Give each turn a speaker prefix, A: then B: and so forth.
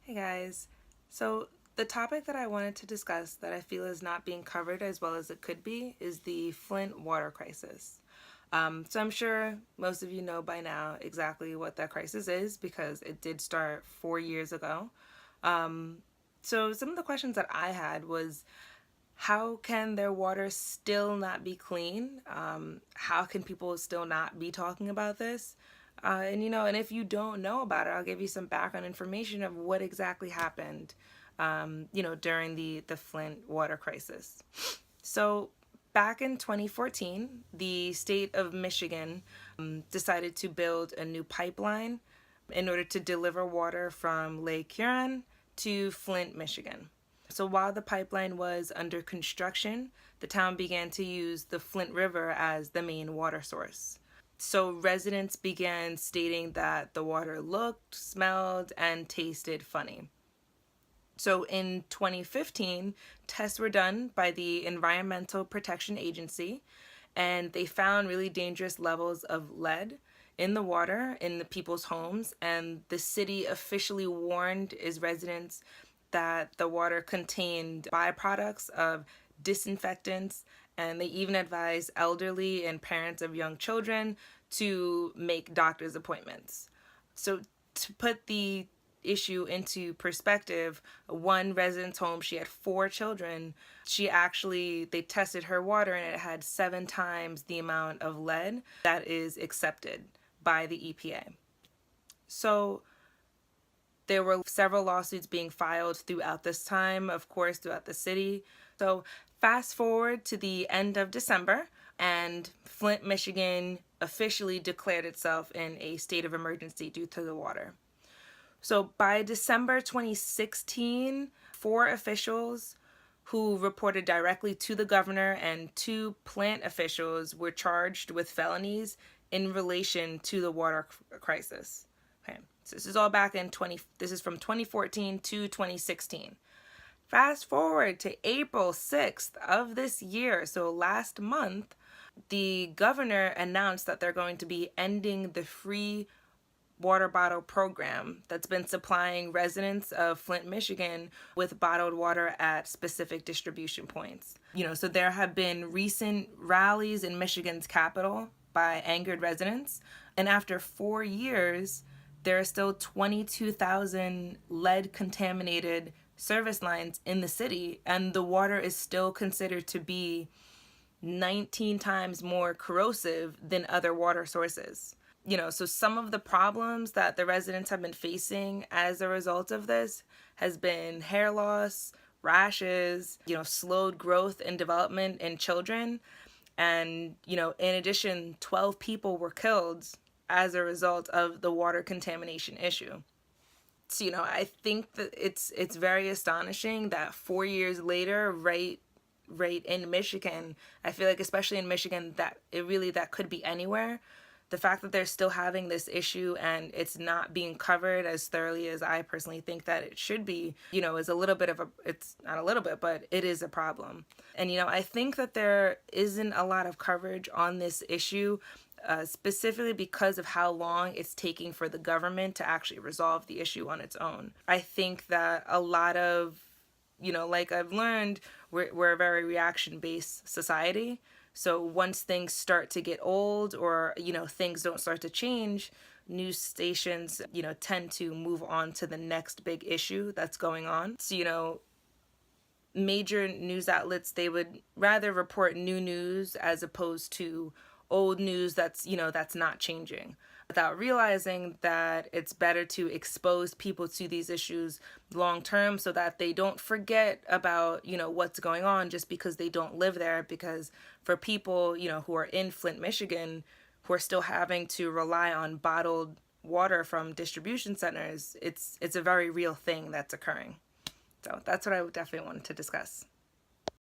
A: Hey guys. So, the topic that I wanted to discuss that I feel is not being covered as well as it could be is the Flint water crisis. So, I'm sure most of you know by now exactly what that crisis is because it did start 4 years ago. So, some of the questions that I had was how can their water still not be clean? How can people still not be talking about this? And if you don't know about it, I'll give you some background information of what exactly happened, during the Flint water crisis. So, back in 2014, the state of Michigan decided to build a new pipeline in order to deliver water from Lake Huron to Flint, Michigan. So while the pipeline was under construction, the town began to use the Flint River as the main water source. So residents began stating that the water looked, smelled, and tasted funny. So in 2015, tests were done by the Environmental Protection Agency, and they found really dangerous levels of lead in the water in the people's homes, and the city officially warned its residents that the water contained byproducts of disinfectants, and they even advised elderly and parents of young children to make doctor's appointments. So to put the issue into perspective, one resident's home, she had 4 children. They tested her water and it had 7 times the amount of lead that is accepted by the EPA. So there were several lawsuits being filed throughout this time, of course, throughout the city. So fast forward to the end of December, and Flint, Michigan officially declared itself in a state of emergency due to the water. So by December 2016, 4 officials who reported directly to the governor and 2 plant officials were charged with felonies in relation to the water crisis. Okay, so this is all back in this is from 2014 to 2016. Fast forward to April 6th of this year, so last month, the governor announced that they're going to be ending the free water bottle program that's been supplying residents of Flint, Michigan with bottled water at specific distribution points. So there have been recent rallies in Michigan's capital by angered residents, and after 4 years, there are still 22,000 lead contaminated service lines in the city, and the water is still considered to be 19 times more corrosive than other water sources. So some of the problems that the residents have been facing as a result of this has been hair loss, rashes, slowed growth and development in children. And, in addition, 12 people were killed as a result of the water contamination issue. So, I think that it's very astonishing that 4 years later, right in Michigan, I feel like especially in Michigan, that could be anywhere. The fact that they're still having this issue and it's not being covered as thoroughly as I personally think that it should be, is it's not a little bit, but it is a problem. And, I think that there isn't a lot of coverage on this issue, specifically because of how long it's taking for the government to actually resolve the issue on its own. I think that a lot of, like I've learned, we're a very reaction-based society. So once things start to get old or, things don't start to change, news stations, tend to move on to the next big issue that's going on. So, major news outlets, they would rather report new news as opposed to old news that's not changing, without realizing that it's better to expose people to these issues long term so that they don't forget about, what's going on just because they don't live there. Because for people, who are in Flint, Michigan, who are still having to rely on bottled water from distribution centers, it's a very real thing that's occurring. So that's what I definitely wanted to discuss.